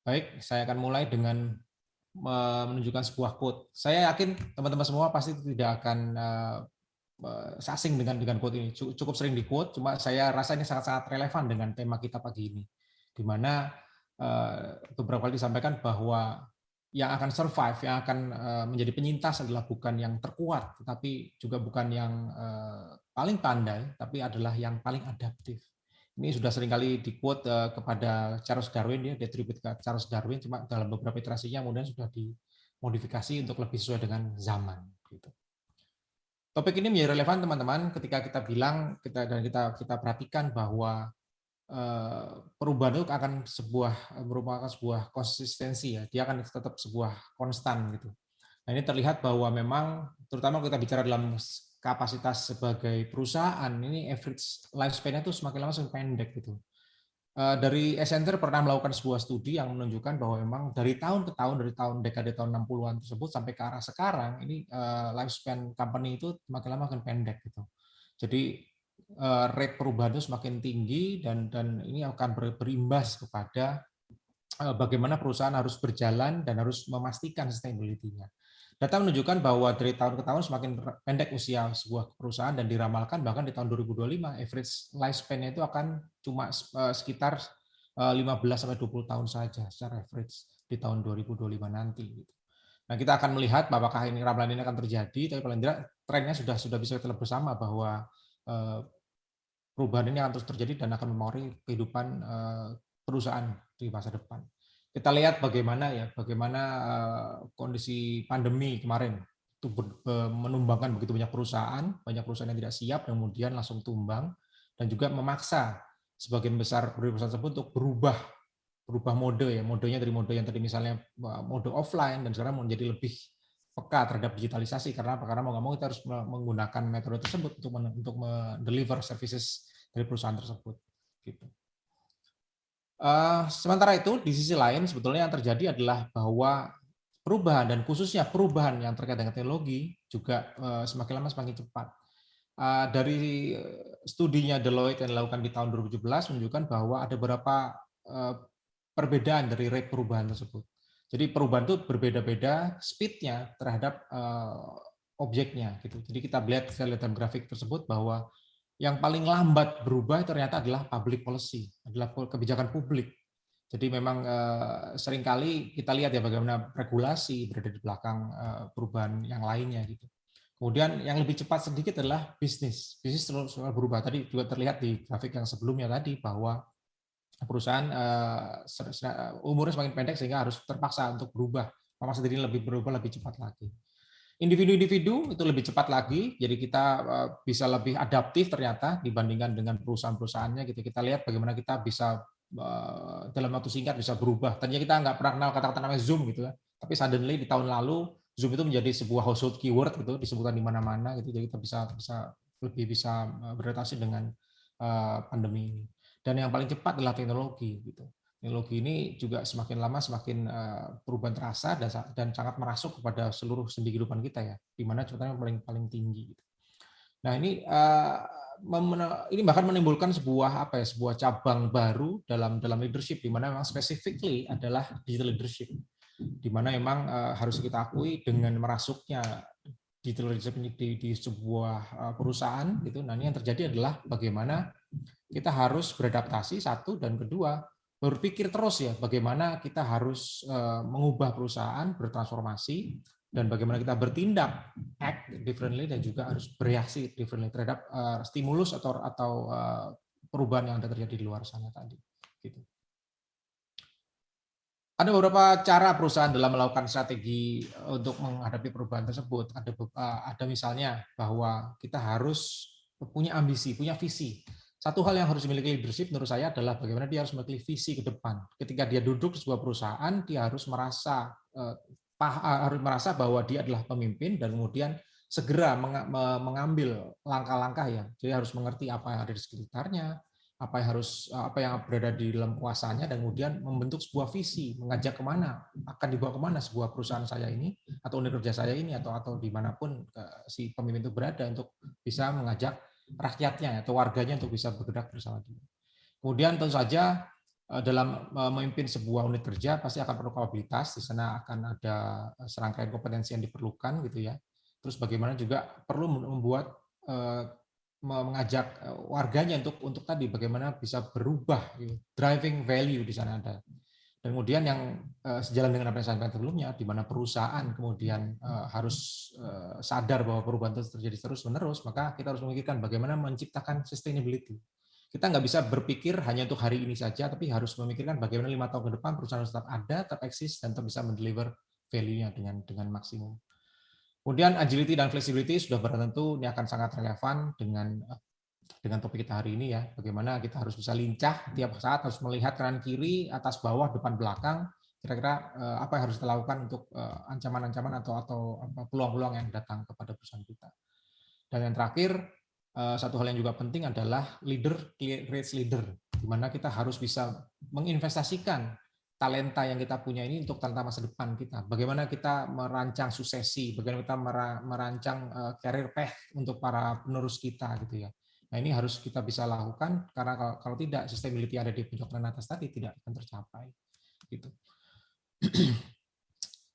Baik, saya akan mulai dengan menunjukkan sebuah quote. Saya yakin teman-teman semua pasti tidak akan asing dengan quote ini. Cukup sering di quote, cuma saya rasa ini sangat-sangat relevan dengan tema kita pagi ini, di mana beberapa kali disampaikan bahwa yang akan survive, yang akan menjadi penyintas adalah bukan yang terkuat, tetapi juga bukan yang paling pandai, tapi adalah yang paling adaptif. Ini sudah seringkali di-quote kepada Charles Darwin, dia diatribut ke Charles Darwin, cuma dalam beberapa iterasinya kemudian sudah dimodifikasi untuk lebih sesuai dengan zaman. Gitu. Topik ini menjadi relevan teman-teman ketika kita bilang kita perhatikan bahwa perubahan itu akan merupakan sebuah konsistensi ya, dia akan tetap sebuah konstan gitu. Nah ini terlihat bahwa memang terutama kita bicara dalam kapasitas sebagai perusahaan ini average lifespan-nya itu semakin lama semakin pendek gitu. Dari Accenture pernah melakukan sebuah studi yang menunjukkan bahwa memang dari tahun ke tahun, dari dekade tahun 60-an tersebut sampai ke arah sekarang, ini lifespan company itu makin lama makin pendek gitu. Jadi rate perubahan itu semakin tinggi dan ini akan berimbas kepada bagaimana perusahaan harus berjalan dan harus memastikan sustainability-nya. Data menunjukkan bahwa dari tahun ke tahun semakin pendek usia sebuah perusahaan dan diramalkan bahkan di tahun 2025 average lifespan-nya itu akan cuma sekitar 15 sampai 20 tahun saja secara average di tahun 2025 nanti. Nah, kita akan melihat apakah ini ramalan ini akan terjadi, tapi paling tidak trennya sudah bisa kita lihat bersama bahwa perubahan ini akan terus terjadi dan akan memengaruhi kehidupan perusahaan di masa depan. Kita lihat bagaimana kondisi pandemi kemarin itu menumbangkan begitu banyak perusahaan yang tidak siap dan kemudian langsung tumbang dan juga memaksa sebagian besar perusahaan tersebut untuk berubah modenya dari mode yang tadi misalnya mode offline dan sekarang menjadi lebih peka terhadap digitalisasi karena mau nggak mau kita harus menggunakan metode tersebut untuk mendeliver services dari perusahaan tersebut gitu. Sementara itu di sisi lain sebetulnya yang terjadi adalah bahwa perubahan dan khususnya perubahan yang terkait dengan teknologi juga semakin lama semakin cepat. Dari studinya Deloitte yang dilakukan di tahun 2017 menunjukkan bahwa ada beberapa perbedaan dari rate perubahan tersebut. Jadi perubahan itu berbeda-beda speed-nya terhadap objeknya gitu. Jadi kita lihat dalam grafik tersebut bahwa yang paling lambat berubah ternyata adalah public policy, adalah kebijakan publik. Jadi memang seringkali kita lihat ya bagaimana regulasi berada di belakang perubahan yang lainnya gitu. Kemudian yang lebih cepat sedikit adalah bisnis. Bisnis terus berubah. Tadi juga terlihat di grafik yang sebelumnya tadi bahwa perusahaan umurnya semakin pendek sehingga harus terpaksa untuk berubah. Memaksa diri berubah lebih cepat lagi. Individu-individu itu lebih cepat lagi, jadi kita bisa lebih adaptif ternyata dibandingkan dengan perusahaan-perusahaannya gitu. Kita lihat bagaimana kita bisa dalam waktu singkat bisa berubah. Tadinya kita nggak pernah kenal kata-kata namanya Zoom gitu ya, tapi suddenly di tahun lalu Zoom itu menjadi sebuah household keyword gitu, disebutkan di mana-mana gitu. Jadi kita bisa beradaptasi dengan pandemi ini. Dan yang paling cepat adalah teknologi gitu. Teknologi ini juga semakin lama semakin perubahan terasa dan sangat merasuk kepada seluruh sendi kehidupan kita ya, di mana cepatannya paling tinggi. Nah ini bahkan menimbulkan sebuah cabang baru dalam leadership, di mana memang specifically adalah digital leadership, di mana memang harus kita akui dengan merasuknya digital leadership di sebuah perusahaan gitu. Nah ini yang terjadi adalah bagaimana kita harus beradaptasi satu dan kedua berpikir terus ya bagaimana kita harus mengubah perusahaan bertransformasi dan bagaimana kita bertindak act differently dan juga harus bereaksi differently terhadap stimulus atau perubahan yang ada terjadi di luar sana tadi gitu. Ada beberapa cara perusahaan dalam melakukan strategi untuk menghadapi perubahan tersebut. Ada misalnya bahwa kita harus punya ambisi, punya visi. Satu hal yang harus dimiliki leadership menurut saya adalah bagaimana dia harus memiliki visi ke depan. Ketika dia duduk di sebuah perusahaan, dia harus merasa bahwa dia adalah pemimpin dan kemudian segera mengambil langkah-langkah ya. Jadi harus mengerti apa yang ada di sekitarnya, apa yang berada di dalam kuasanya dan kemudian membentuk sebuah visi, mengajak kemana, akan dibawa kemana sebuah perusahaan saya ini atau unit kerja saya ini atau dimanapun si pemimpin itu berada untuk bisa mengajak rakyatnya atau warganya untuk bisa bergerak bersama dia. Kemudian tentu saja dalam memimpin sebuah unit kerja pasti akan perlu kapabilitas, di sana akan ada serangkaian kompetensi yang diperlukan gitu ya. Terus bagaimana juga perlu membuat mengajak warganya untuk tadi bagaimana bisa berubah gitu. Driving value di sana ada. Dan kemudian yang sejalan dengan apa yang saya sampaikan sebelumnya, di mana perusahaan kemudian harus sadar bahwa perubahan itu terjadi terus-menerus, maka kita harus memikirkan bagaimana menciptakan sustainability. Kita nggak bisa berpikir hanya untuk hari ini saja, tapi harus memikirkan bagaimana 5 tahun ke depan perusahaan tetap ada, tetap eksis, dan tetap bisa mendeliver value-nya dengan maksimum. Kemudian agility dan flexibility sudah barang tentu ini akan sangat relevan dengan topik kita hari ini ya. Bagaimana kita harus bisa lincah tiap saat, harus melihat kanan kiri, atas bawah, depan belakang. Kira-kira apa yang harus kita lakukan untuk ancaman-ancaman atau peluang-peluang yang datang kepada perusahaan kita. Dan yang terakhir, satu hal yang juga penting adalah leader creates leader, di mana kita harus bisa menginvestasikan talenta yang kita punya ini untuk talenta masa depan kita. Bagaimana kita merancang suksesi, bagaimana kita merancang career path untuk para penerus kita gitu ya. Nah ini harus kita bisa lakukan karena kalau tidak sustainability ada di puncak plan atas tadi tidak akan tercapai. Gitu.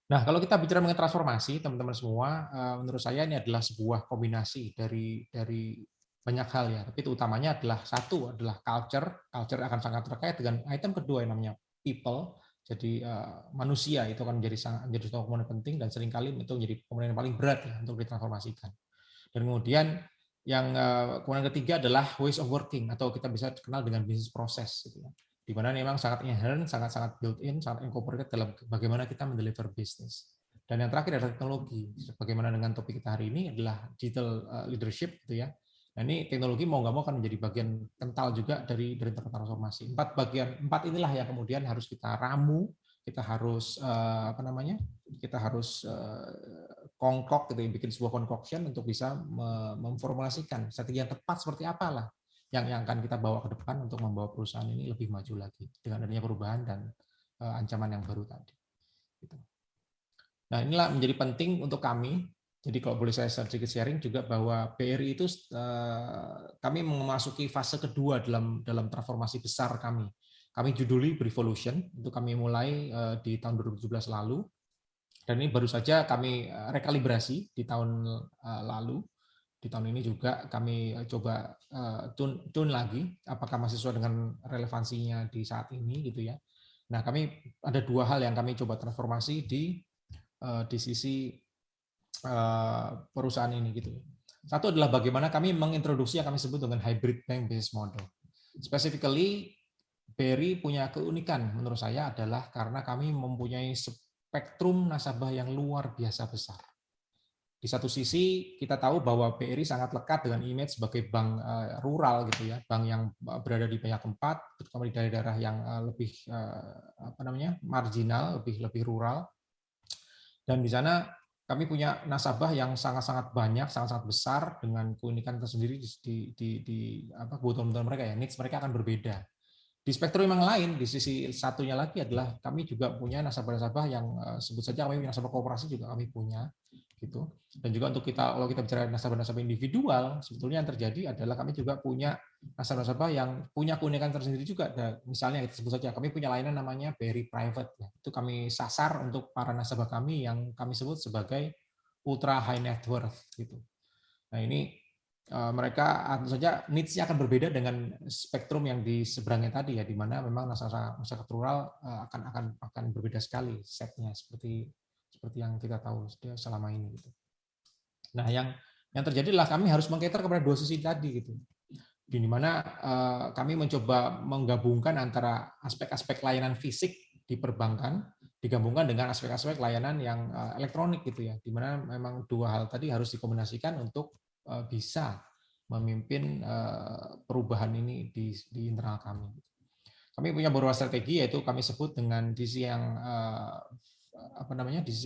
Nah, kalau kita bicara mengenai transformasi, teman-teman semua, menurut saya ini adalah sebuah kombinasi dari banyak hal ya. Tapi itu utamanya adalah satu adalah culture. Culture akan sangat terkait dengan item kedua yang namanya people. Jadi manusia itu akan menjadi suatu komponen penting dan seringkali itu menjadi komponen yang paling berat ya untuk ditransformasikan. Dan kemudian yang komponen ketiga adalah ways of working atau kita bisa kenal dengan business process gitu ya. Di mana memang sangat inherent, sangat built-in, sangat incorporated dalam bagaimana kita mendeliver bisnis. Dan yang terakhir adalah teknologi. Bagaimana dengan topik kita hari ini adalah digital leadership, gitu ya. Nah ini teknologi mau nggak mau akan menjadi bagian kental juga dari transformasi. Empat inilah yang kemudian harus kita ramu, kita harus kita harus kongkok, gitu, bikin sebuah concoction untuk bisa memformulasikan strategi yang tepat seperti apalah yang akan kita bawa ke depan untuk membawa perusahaan ini lebih maju lagi dengan adanya perubahan dan ancaman yang baru tadi. Nah inilah menjadi penting untuk kami. Jadi kalau boleh saya sedikit sharing juga bahwa BRI itu kami memasuki fase kedua dalam transformasi besar kami. Kami juduli Revolution, itu kami mulai di tahun 2017 lalu. Dan ini baru saja kami rekalibrasi di tahun lalu. Di tahun ini juga kami coba tune lagi apakah masih sesuai dengan relevansinya di saat ini gitu ya. Nah, kami ada dua hal yang kami coba transformasi di sisi perusahaan ini gitu. Satu adalah bagaimana kami mengintroduksi yang kami sebut dengan hybrid bank business model. Specifically BRI punya keunikan menurut saya adalah karena kami mempunyai spektrum nasabah yang luar biasa besar. Di satu sisi kita tahu bahwa BRI sangat lekat dengan image sebagai bank rural gitu ya, bank yang berada di banyak tempat, terutama di daerah-daerah yang lebih marginal, lebih rural. Dan di sana kami punya nasabah yang sangat-sangat banyak, sangat-sangat besar dengan keunikan tersendiri di kebutuhan mereka ya, needs mereka akan berbeda. Di spektrum yang lain, di sisi satunya lagi adalah kami juga punya nasabah-nasabah yang sebut saja kami nasabah koperasi juga kami punya gitu. Dan juga untuk kalau kita bicara nasabah-nasabah individual, sebetulnya yang terjadi adalah kami juga punya nasabah-nasabah yang punya keunikan tersendiri juga. Misalnya kita sebut saja kami punya layanan namanya BRI Private ya. Itu kami sasar untuk para nasabah kami yang kami sebut sebagai ultra high net worth gitu. Nah, ini mereka tentu saja needs-nya akan berbeda dengan spektrum yang di seberangnya tadi ya, di mana memang masyarakat rural akan berbeda sekali setnya seperti yang kita tahu selama ini gitu. Nah, yang terjadi adalah kami harus mengcater kepada dua sisi tadi gitu. Di mana kami mencoba menggabungkan antara aspek-aspek layanan fisik di perbankan digabungkan dengan aspek-aspek layanan yang elektronik gitu ya, di mana memang dua hal tadi harus dikombinasikan untuk bisa memimpin perubahan ini di internal kami. Kami punya beberapa strategi, yaitu kami sebut dengan DC yang DC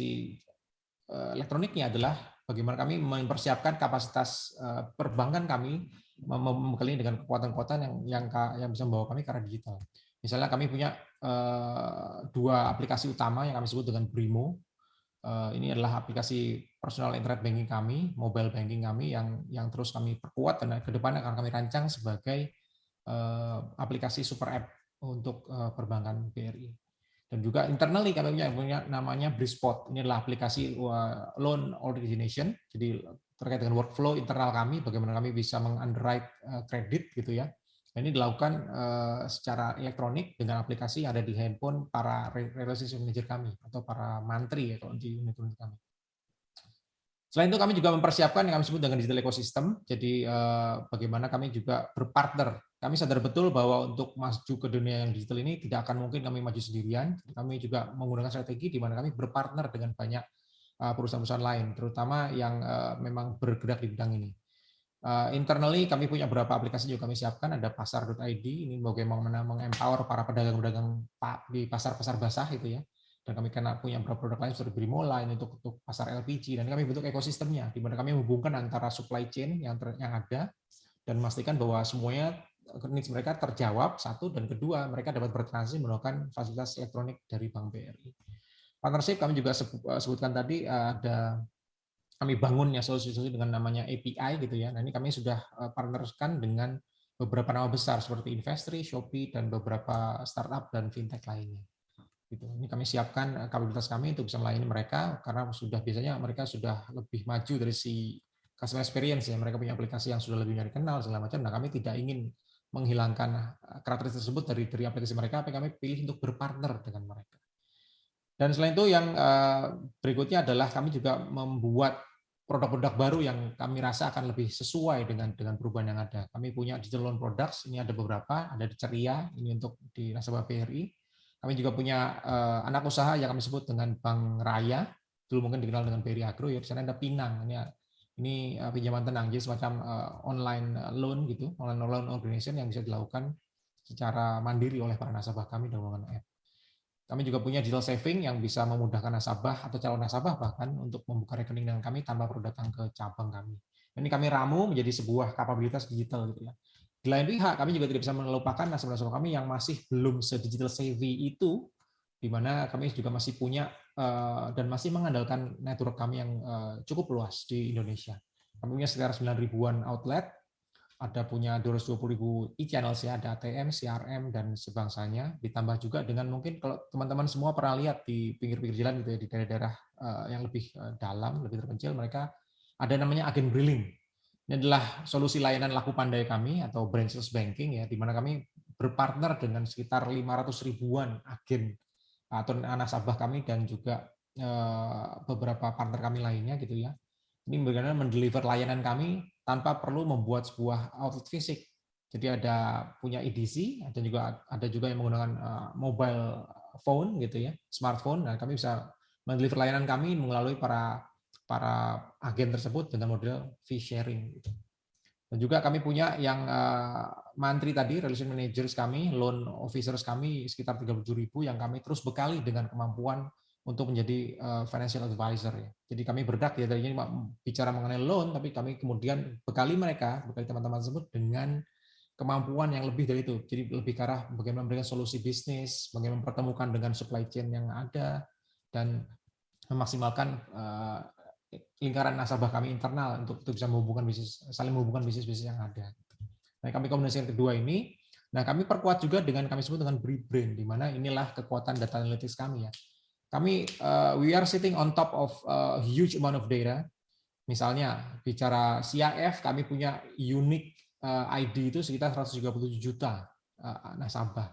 elektroniknya adalah bagaimana kami mempersiapkan kapasitas perbankan kami membekali dengan kekuatan-kekuatan yang bisa membawa kami ke arah digital. Misalnya kami punya dua aplikasi utama yang kami sebut dengan Brimo. Ini adalah aplikasi personal internet banking kami, mobile banking kami yang terus kami perkuat dan ke depan akan kami rancang sebagai aplikasi super app untuk perbankan BRI. Dan juga internally kami punya namanya Brispot. Ini adalah aplikasi loan origination. Jadi terkait dengan workflow internal kami, bagaimana kami bisa mengunderwrite kredit gitu ya. Ini dilakukan secara elektronik dengan aplikasi yang ada di handphone para relationship manager kami atau para mantri ya kalau di unit-unit kami. Selain itu kami juga mempersiapkan yang kami sebut dengan digital ecosystem. Jadi bagaimana kami juga berpartner. Kami sadar betul bahwa untuk maju ke dunia yang digital ini tidak akan mungkin kami maju sendirian. Kami juga menggunakan strategi di mana kami berpartner dengan banyak perusahaan-perusahahaan lain, terutama yang memang bergerak di bidang ini. Internally kami punya beberapa aplikasi juga kami siapkan. Ada pasar.id, ini bagaimana mengempower para pedagang-pedagang di pasar-pasar basah itu ya. Dan kami punya beberapa produk lain seperti Brimo Line untuk pasar LPG, dan kami bentuk ekosistemnya di mana kami menghubungkan antara supply chain yang ada dan memastikan bahwa semuanya needs mereka terjawab, satu, dan kedua mereka dapat bertransaksi menggunakan fasilitas elektronik dari Bank BRI. Partnership kami juga sebutkan tadi, ada kami bangun ya solusi-solusi dengan namanya API gitu ya. Nah ini kami sudah partnerkan dengan beberapa nama besar seperti Investri, Shopee, dan beberapa startup dan fintech lainnya. Gitu. Ini kami siapkan kapabilitas kami untuk bisa melayani mereka karena biasanya mereka sudah lebih maju dari si customer experience ya. Mereka punya aplikasi yang sudah lebih banyak dikenal segala macam. Nah kami tidak ingin menghilangkan karakteristik tersebut dari aplikasi mereka, tapi kami pilih untuk berpartner dengan mereka. Dan selain itu yang berikutnya adalah kami juga membuat produk-produk baru yang kami rasa akan lebih sesuai dengan perubahan yang ada. Kami punya digital loan products, ini ada beberapa, ada di Ceria, ini untuk di nasabah BRI. Kami juga punya anak usaha yang kami sebut dengan Bank Raya, dulu mungkin dikenal dengan BRI Agro, ya di sana ada Pinang, ini pinjaman tenang, jadi semacam online loan gitu, online loan organization yang bisa dilakukan secara mandiri oleh para nasabah kami dengan menggunakan app. Kami juga punya digital saving yang bisa memudahkan nasabah atau calon nasabah bahkan untuk membuka rekening dengan kami tanpa perlu datang ke cabang kami. Ini kami ramu menjadi sebuah kapabilitas digital gitu ya. Di lain pihak, kami juga tidak bisa melupakan nasabah-nasabah kami yang masih belum se-digital savvy itu, di mana kami juga masih punya dan masih mengandalkan network kami yang cukup luas di Indonesia. Kami punya sekitar 9 ribuan outlet, ada punya 220.000 e-channels ya, ada ATM, CRM, dan sebangsanya. Ditambah juga dengan mungkin kalau teman-teman semua pernah lihat di pinggir-pinggir jalan gitu ya, di daerah-daerah yang lebih dalam, lebih terpencil, mereka ada namanya agen briling. Ini adalah solusi layanan laku pandai kami atau branchless banking ya, di mana kami berpartner dengan sekitar 500 ribuan agen atau nasabah kami dan juga beberapa partner kami lainnya gitu ya. Ini bagaimana mendeliver layanan kami tanpa perlu membuat sebuah outlet fisik. Jadi ada punya EDC, ada juga yang menggunakan mobile phone gitu ya, smartphone. Nah, kami bisa mendeliver layanan kami melalui para agen tersebut dengan model fee sharing. Dan juga kami punya yang mantri tadi, relation managers kami, loan officers kami sekitar 37.000 yang kami terus bekali dengan kemampuan untuk menjadi financial advisor ya. Jadi kami berdak ya tadinya bicara mengenai loan, tapi kami kemudian bekali teman-teman tersebut dengan kemampuan yang lebih dari itu. Jadi lebih ke arah bagaimana memberikan solusi bisnis, bagaimana mempertemukan dengan supply chain yang ada, dan memaksimalkan lingkaran nasabah kami internal untuk bisa saling menghubungkan bisnis-bisnis yang ada. Nah, kami komunikasi yang kedua ini, nah kami perkuat juga dengan kami sebut dengan brain, di mana inilah kekuatan data analytics kami ya. Kami we are sitting on top of a huge amount of data. Misalnya bicara CIF, kami punya unique ID itu sekitar 137 juta nasabah.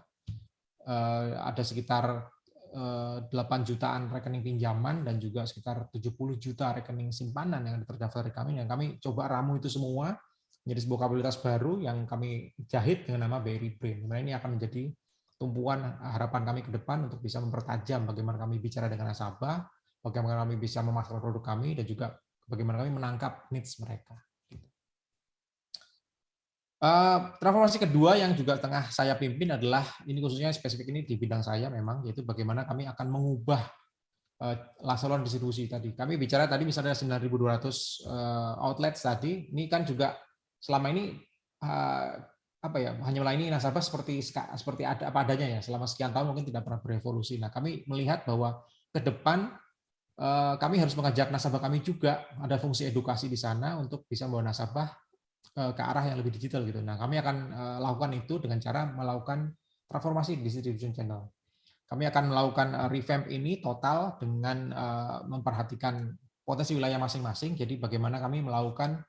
Ada sekitar 8 jutaan rekening pinjaman dan juga sekitar 70 juta rekening simpanan yang terdaftar di kami, yang kami coba ramu itu semua menjadi sebuah kapabilitas baru yang kami jahit dengan nama BRI Brain. Nah, ini akan menjadi tumpuan harapan kami ke depan untuk bisa mempertajam bagaimana kami bicara dengan nasabah, bagaimana kami bisa memasarkan produk kami, dan juga bagaimana kami menangkap needs mereka. Transformasi kedua yang juga tengah saya pimpin adalah, ini khususnya spesifik ini di bidang saya memang, yaitu bagaimana kami akan mengubah saluran distribusi tadi. Kami bicara tadi misalnya 9.200 outlets tadi, ini kan juga selama ini hanya melayani nasabah seperti ada apa adanya ya, selama sekian tahun mungkin tidak pernah berevolusi. Nah, kami melihat bahwa ke depan kami harus mengajak nasabah kami juga ada fungsi edukasi di sana untuk bisa membawa nasabah ke arah yang lebih digital gitu. Nah, kami akan lakukan itu dengan cara melakukan transformasi distribution channel. Kami akan melakukan revamp ini total dengan memperhatikan potensi wilayah masing-masing. Jadi bagaimana kami melakukan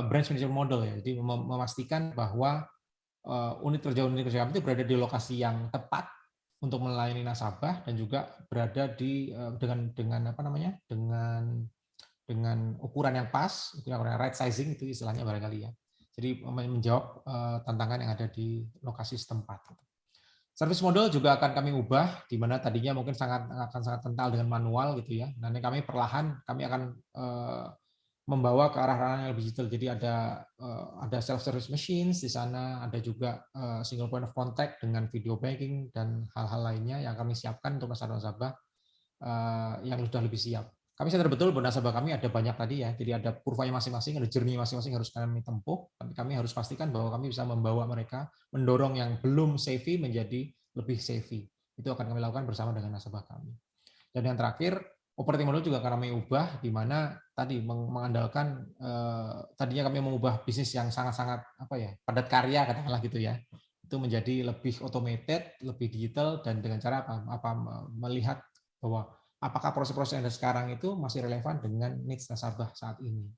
branch management model ya. Jadi memastikan bahwa unit kerja kami itu berada di lokasi yang tepat untuk melayani nasabah dan juga berada di dengan apa namanya? dengan ukuran yang pas, ukuran right sizing itu istilahnya barangkali ya. Jadi menjawab tantangan yang ada di lokasi setempat. Service model juga akan kami ubah, di mana tadinya mungkin akan sangat kental dengan manual gitu ya. Nanti kami perlahan kami akan membawa ke arah yang lebih digital. Jadi ada self service machines di sana, ada juga single point of contact dengan video banking dan hal-hal lainnya yang kami siapkan untuk nasabah-nasabah yang sudah lebih siap. Kami sadar betul bahwa nasabah kami ada banyak tadi ya, jadi ada kurvanya masing-masing, ada journey masing-masing harus kami tempuh, tapi kami harus pastikan bahwa kami bisa membawa mereka, mendorong yang belum savvy menjadi lebih savvy. Itu akan kami lakukan bersama dengan nasabah kami. Dan yang terakhir, operating model juga akan kami ubah, di mana tadi mengandalkan, tadinya kami mengubah bisnis yang sangat-sangat padat karya, katakanlah gitu ya, itu menjadi lebih automated, lebih digital, dan dengan cara melihat bahwa apakah proses-proses yang ada sekarang itu masih relevan dengan needs nasabah saat ini.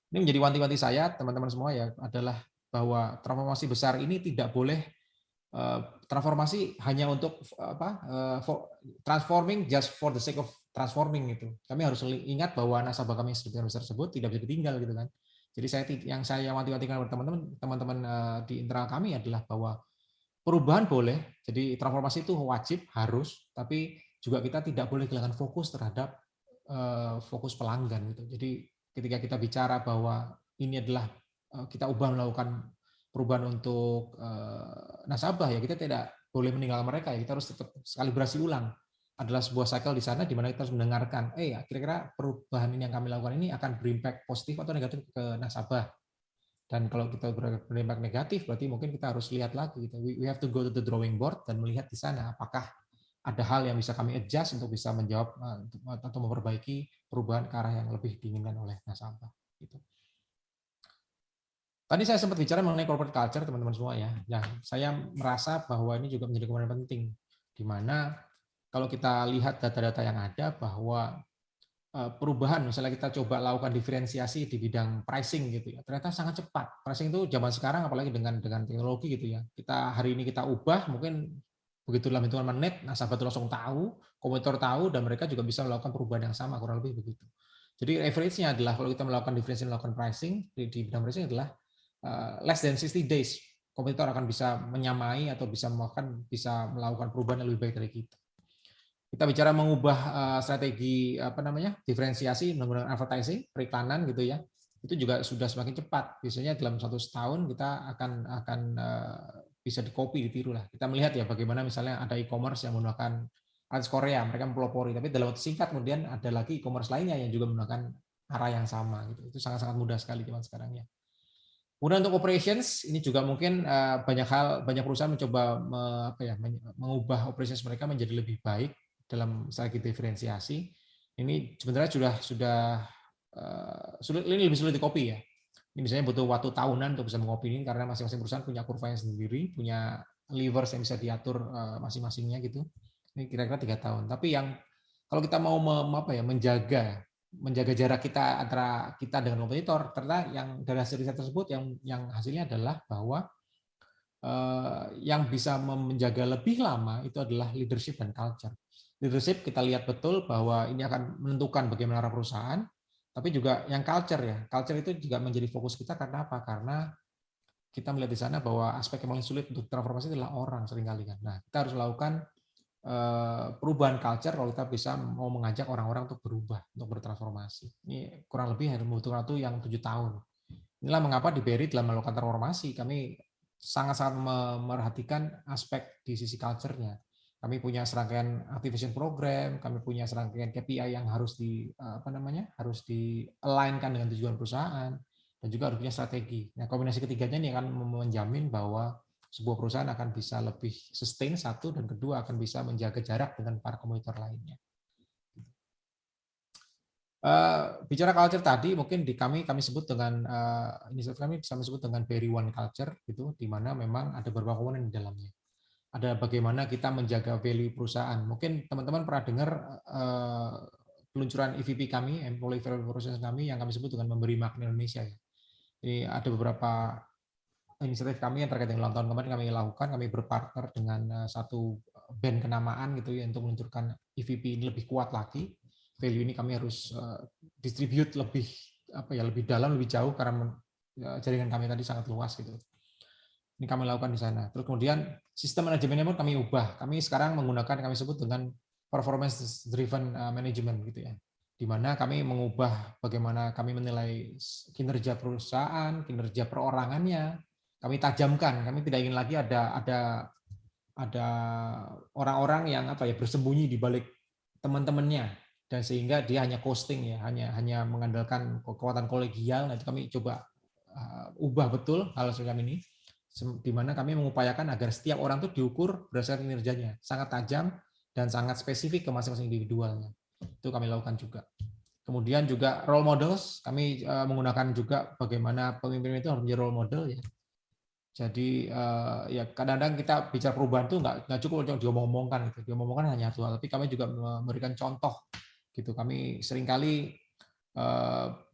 Ini menjadi wanti-wanti saya, teman-teman semua ya, adalah bahwa transformasi besar ini tidak boleh transformasi hanya untuk transforming just for the sake of transforming gitu. Kami harus ingat bahwa nasabah kami yang besar tersebut tidak bisa ditinggal gitu kan. Jadi saya wanti-wantikan kepada teman-teman di internal kami adalah bahwa perubahan boleh, jadi transformasi itu wajib, harus, tapi juga kita tidak boleh kehilangan fokus terhadap fokus pelanggan gitu. Jadi ketika kita bicara bahwa ini adalah kita melakukan perubahan untuk nasabah ya, kita tidak boleh meninggalkan mereka ya, kita harus tetap kalibrasi ulang. Adalah sebuah cycle di sana di mana kita harus mendengarkan, kira-kira perubahan ini yang kami lakukan ini akan berimpact positif atau negatif ke nasabah. Dan kalau kita berimpact negatif, berarti mungkin kita harus lihat lagi. We have to go to the drawing board dan melihat di sana apakah ada hal yang bisa kami adjust untuk bisa menjawab atau memperbaiki perubahan ke arah yang lebih diinginkan oleh nasabah. Gitu. Tadi saya sempat bicara mengenai corporate culture, teman-teman semua ya. Nah, saya merasa bahwa ini juga menjadi komponen penting, di mana kalau kita lihat data-data yang ada bahwa perubahan, misalnya kita coba lakukan diferensiasi di bidang pricing gitu ya, ternyata sangat cepat. Pricing itu zaman sekarang apalagi dengan teknologi gitu ya. Hari ini kita ubah, mungkin begitu dalam hitungan menit, nasabah itu langsung tahu, kompetitor tahu, dan mereka juga bisa melakukan perubahan yang sama, kurang lebih begitu. Jadi average-nya adalah kalau kita melakukan diferensiasi, melakukan pricing di bidang pricing adalah less than 60 days. Kompetitor akan bisa menyamai atau bisa melakukan perubahan yang lebih baik dari kita. Kita bicara mengubah strategi diferensiasi menggunakan advertising, periklanan gitu ya, itu juga sudah semakin cepat. Biasanya dalam 1 tahun kita akan bisa di-copy, ditiru lah. Kita melihat ya bagaimana misalnya ada e-commerce yang menggunakan artis Korea, mereka mempelopori, tapi dalam waktu singkat kemudian ada lagi e-commerce lainnya yang juga menggunakan arah yang sama gitu. Itu sangat-sangat mudah sekali zaman sekarang ya. Kemudian untuk operations ini juga mungkin banyak perusahaan mencoba mengubah operations mereka menjadi lebih baik dalam strategi diferensiasi. Ini sebenarnya sudah ini lebih sulit di-copy ya. Ini misalnya butuh waktu tahunan untuk bisa meng-copy ini karena masing-masing perusahaan punya kurvanya sendiri, punya levers yang bisa diatur masing-masingnya gitu. Ini kira-kira 3 tahun. Tapi yang kalau kita mau menjaga jarak kita antara kita dengan kompetitor, ternyata yang dari hasil riset tersebut yang hasilnya adalah bahwa yang bisa menjaga lebih lama itu adalah leadership dan culture. Leadership kita lihat betul bahwa ini akan menentukan bagaimana arah perusahaan, tapi juga yang culture ya. Culture itu juga menjadi fokus kita karena apa? Karena kita melihat di sana bahwa aspek yang paling sulit untuk transformasi adalah orang seringkali kan. Nah, kita harus melakukan perubahan culture kalau kita bisa mau mengajak orang-orang untuk berubah, untuk bertransformasi. Ini kurang lebih membutuhkan waktu yang 7 tahun. Inilah mengapa di BRI dalam melakukan transformasi kami sangat-sangat memerhatikan aspek di sisi culture-nya. Kami punya serangkaian activation program, kami punya serangkaian KPI yang harus harus di-align-kan dengan tujuan perusahaan, dan juga harus punya strategi. Nah, kombinasi ketiganya ini akan menjamin bahwa sebuah perusahaan akan bisa lebih sustain, satu, dan kedua akan bisa menjaga jarak dengan para kompetitor lainnya. Bicara culture tadi, mungkin di kami sebut dengan inisiatif kami bisa disebut dengan Very One Culture, gitu, di mana memang ada beberapa komponen di dalamnya. Ada bagaimana kita menjaga value perusahaan. Mungkin teman-teman pernah dengar peluncuran EVP kami, Employee Value Proposition kami, yang kami sebut dengan memberi makna Indonesia. Ya. Jadi ada beberapa inisiatif kami yang terkait dengan ulang tahun kemarin kami lakukan, kami berpartner dengan satu band kenamaan gitu ya untuk meluncurkan EVP ini lebih kuat lagi. Value ini kami harus distribute lebih lebih dalam, lebih jauh karena jaringan kami tadi sangat luas gitu. Ini kami lakukan di sana. Terus kemudian sistem manajemennya pun kami ubah. Kami sekarang menggunakan kami sebut dengan performance driven management gitu ya. Di mana kami mengubah bagaimana kami menilai kinerja perusahaan, kinerja perorangannya, kami tajamkan. Kami tidak ingin lagi ada orang-orang yang bersembunyi di balik teman-temannya dan sehingga dia hanya costing ya, hanya mengandalkan kekuatan kolegial. Nah, itu kami coba ubah betul hal semacam ini, di mana kami mengupayakan agar setiap orang itu diukur berdasarkan kinerjanya, sangat tajam dan sangat spesifik ke masing-masing individualnya. Itu kami lakukan juga. Kemudian juga role models, kami menggunakan juga bagaimana pemimpin itu harus menjadi role model ya. Jadi ya kadang-kadang kita bicara perubahan itu nggak cukup diomong-omongkan gitu. Diomong-omongkan hanya satu hal, tapi kami juga memberikan contoh gitu. Kami seringkali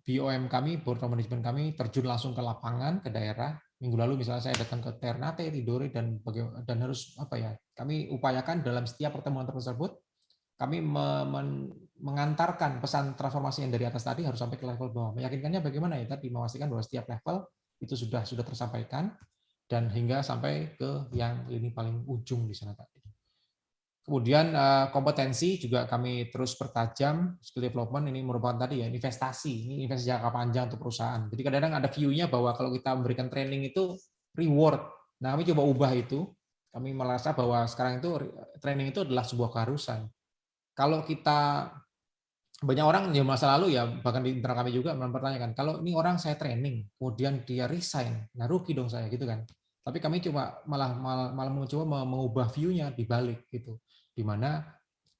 BOM kami, Board of Management kami terjun langsung ke lapangan, ke daerah. Minggu lalu misalnya saya datang ke Ternate, Tidore dan harus kami upayakan dalam setiap pertemuan tersebut kami mengantarkan pesan transformasi yang dari atas tadi harus sampai ke level bawah. Meyakinkannya bagaimana ya tadi, memastikan bahwa setiap level itu sudah tersampaikan dan hingga sampai ke yang lini paling ujung di sana tadi. Kemudian kompetensi juga kami terus pertajam. Skill development ini merupakan tadi ya investasi, ini investasi jangka panjang untuk perusahaan. Jadi kadang-kadang ada view-nya bahwa kalau kita memberikan training itu reward. Nah, kami coba ubah itu. Kami merasa bahwa sekarang itu training itu adalah sebuah keharusan. Kalau kita banyak orang di masa lalu ya, bahkan di internal kami juga mempertanyakan, kalau ini orang saya training, kemudian dia resign, nah rugi dong saya gitu kan. Tapi kami coba malah mencoba mengubah view-nya di balik gitu. Dimana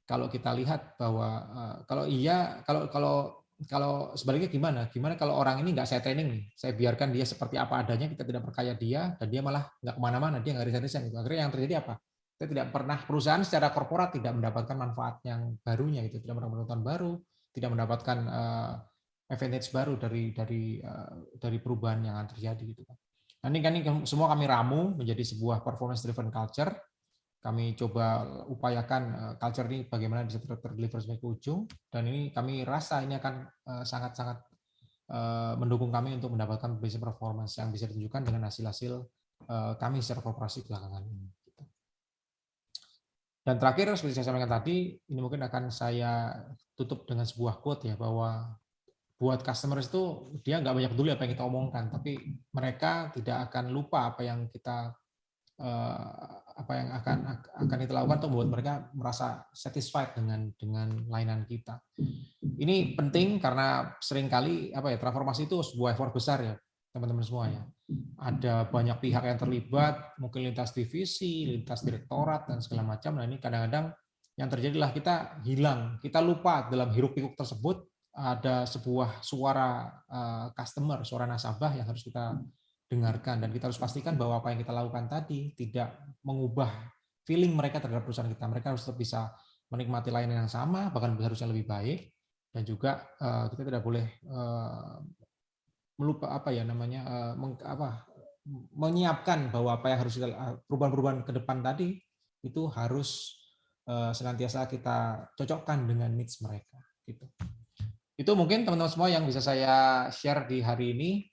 kalau kita lihat bahwa kalau sebaliknya gimana kalau orang ini nggak saya training nih, saya biarkan dia seperti apa adanya, kita tidak perkaya dia dan dia malah nggak kemana-mana, dia nggak resign gitu. Akhirnya yang terjadi apa? Kita tidak pernah, perusahaan secara korporat tidak mendapatkan manfaat yang barunya gitu, tidak mendapatkan baru, tidak mendapatkan advantage baru dari perubahan yang akan terjadi gitu kan. Nah, ini semua kami ramu menjadi sebuah performance driven culture. Kami coba upayakan culture ini bagaimana bisa terdeliver sampai ke ujung, dan ini kami rasa ini akan sangat-sangat mendukung kami untuk mendapatkan business performance yang bisa ditunjukkan dengan hasil-hasil kami secara korporasi belakangan ini. Dan terakhir, seperti saya sampaikan tadi, ini mungkin akan saya tutup dengan sebuah quote ya, bahwa buat customers itu dia nggak banyak peduli apa yang kita omongkan, tapi mereka tidak akan lupa apa yang akan kita lakukan untuk membuat mereka merasa satisfied dengan layanan kita. Ini penting karena seringkali transformasi itu sebuah effort besar ya teman-teman semua ya. Ada banyak pihak yang terlibat, mungkin lintas divisi, lintas direktorat dan segala macam. Nah ini kadang-kadang yang terjadilah kita hilang, kita lupa dalam hiruk-pikuk tersebut ada sebuah suara customer, suara nasabah yang harus kita dengarkan, dan kita harus pastikan bahwa apa yang kita lakukan tadi tidak mengubah feeling mereka terhadap perusahaan kita. Mereka harus tetap bisa menikmati layanan yang sama, bahkan harusnya lebih baik, dan juga kita tidak boleh melupa menyiapkan bahwa apa yang harus kita perubahan-perubahan ke depan tadi itu harus senantiasa kita cocokkan dengan needs mereka gitu. Itu mungkin teman-teman semua yang bisa saya share di hari ini.